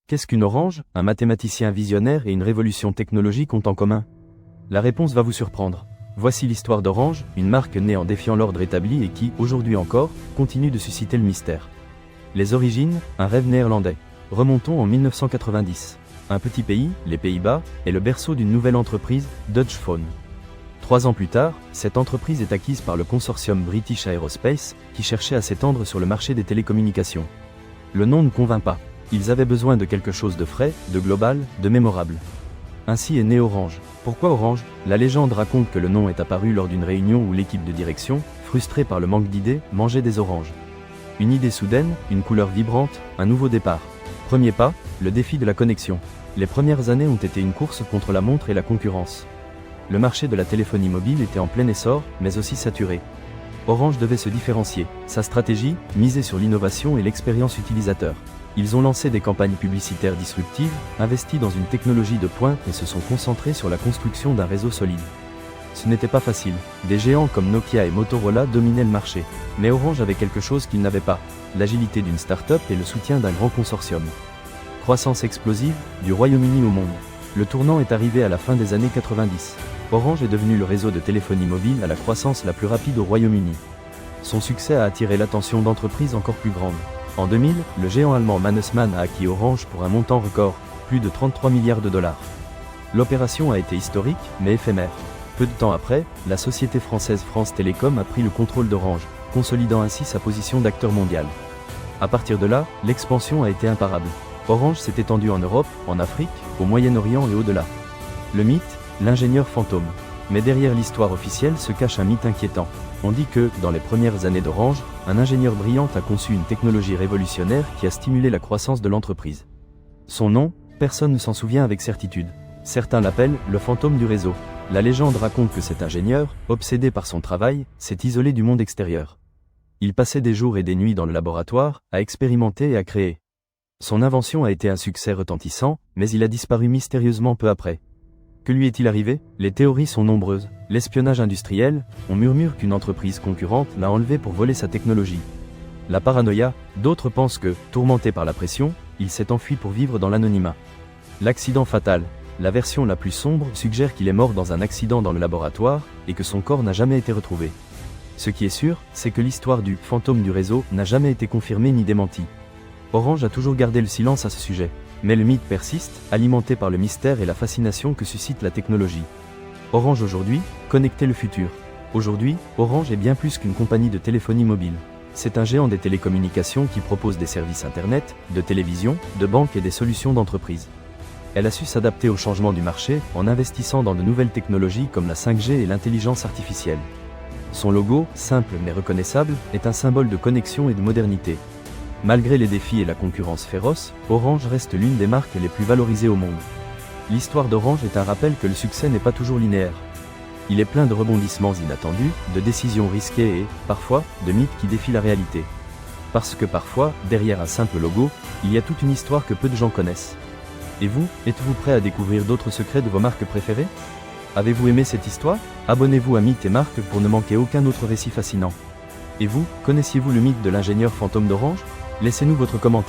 Qu'est-ce qu'une orange, un mathématicien visionnaire et une révolution technologique ont en commun? La réponse va vous surprendre. Voici l'histoire d'Orange, une marque née en défiant l'ordre établi et qui, aujourd'hui encore, continue de susciter le mystère. Les origines, un rêve néerlandais. Remontons en 1990. Un petit pays, les Pays-Bas, est le berceau d'une nouvelle entreprise, Deutsche Phone. 3 ans plus tard, cette entreprise est acquise par le consortium British Aerospace, qui cherchait à s'étendre sur le marché des télécommunications. Le nom ne convainc pas. Ils avaient besoin de quelque chose de frais, de global, de mémorable. Ainsi est né Orange. Pourquoi Orange? La légende raconte que le nom est apparu lors d'une réunion où l'équipe de direction, frustrée par le manque d'idées, mangeait des oranges. Une idée soudaine, une couleur vibrante, un nouveau départ. Premier pas, le défi de la connexion. Les premières années ont été une course contre la montre et la concurrence. Le marché de la téléphonie mobile était en plein essor, mais aussi saturé. Orange devait se différencier. Sa stratégie, miser sur l'innovation et l'expérience utilisateur. Ils ont lancé des campagnes publicitaires disruptives, investi dans une technologie de pointe et se sont concentrés sur la construction d'un réseau solide. Ce n'était pas facile. Des géants comme Nokia et Motorola dominaient le marché. Mais Orange avait quelque chose qu'ils n'avaient pas. L'agilité d'une start-up et le soutien d'un grand consortium. Croissance explosive, du Royaume-Uni au monde. Le tournant est arrivé à la fin des années 90. Orange est devenu le réseau de téléphonie mobile à la croissance la plus rapide au Royaume-Uni. Son succès a attiré l'attention d'entreprises encore plus grandes. En 2000, le géant allemand Mannesmann a acquis Orange pour un montant record, plus de 33 milliards de dollars. L'opération a été historique, mais éphémère. Peu de temps après, la société française France Télécom a pris le contrôle d'Orange, consolidant ainsi sa position d'acteur mondial. À partir de là, l'expansion a été imparable. Orange s'est étendu en Europe, en Afrique, au Moyen-Orient et au-delà. Le mythe, l'ingénieur fantôme. Mais derrière l'histoire officielle se cache un mythe inquiétant. On dit que, dans les premières années d'Orange, un ingénieur brillant a conçu une technologie révolutionnaire qui a stimulé la croissance de l'entreprise. Son nom, personne ne s'en souvient avec certitude. Certains l'appellent le fantôme du réseau. La légende raconte que cet ingénieur, obsédé par son travail, s'est isolé du monde extérieur. Il passait des jours et des nuits dans le laboratoire, à expérimenter et à créer. Son invention a été un succès retentissant, mais il a disparu mystérieusement peu après. Que lui est-il arrivé? Les théories sont nombreuses. L'espionnage industriel, on murmure qu'une entreprise concurrente l'a enlevé pour voler sa technologie. La paranoïa, d'autres pensent que, tourmenté par la pression, il s'est enfui pour vivre dans l'anonymat. L'accident fatal, la version la plus sombre suggère qu'il est mort dans un accident dans le laboratoire, et que son corps n'a jamais été retrouvé. Ce qui est sûr, c'est que l'histoire du fantôme du réseau n'a jamais été confirmée ni démentie. Orange a toujours gardé le silence à ce sujet. Mais le mythe persiste, alimenté par le mystère et la fascination que suscite la technologie. Orange aujourd'hui, connecter le futur. Aujourd'hui, Orange est bien plus qu'une compagnie de téléphonie mobile. C'est un géant des télécommunications qui propose des services internet, de télévision, de banque et des solutions d'entreprise. Elle a su s'adapter au changement du marché en investissant dans de nouvelles technologies comme la 5G et l'intelligence artificielle. Son logo, simple mais reconnaissable, est un symbole de connexion et de modernité. Malgré les défis et la concurrence féroce, Orange reste l'une des marques les plus valorisées au monde. L'histoire d'Orange est un rappel que le succès n'est pas toujours linéaire. Il est plein de rebondissements inattendus, de décisions risquées et, parfois, de mythes qui défient la réalité. Parce que parfois, derrière un simple logo, il y a toute une histoire que peu de gens connaissent. Et vous, êtes-vous prêt à découvrir d'autres secrets de vos marques préférées? Avez-vous aimé cette histoire? Abonnez-vous à Mythes et Marques pour ne manquer aucun autre récit fascinant. Et vous, connaissiez-vous le mythe de l'ingénieur fantôme d'Orange? Laissez-nous votre commentaire.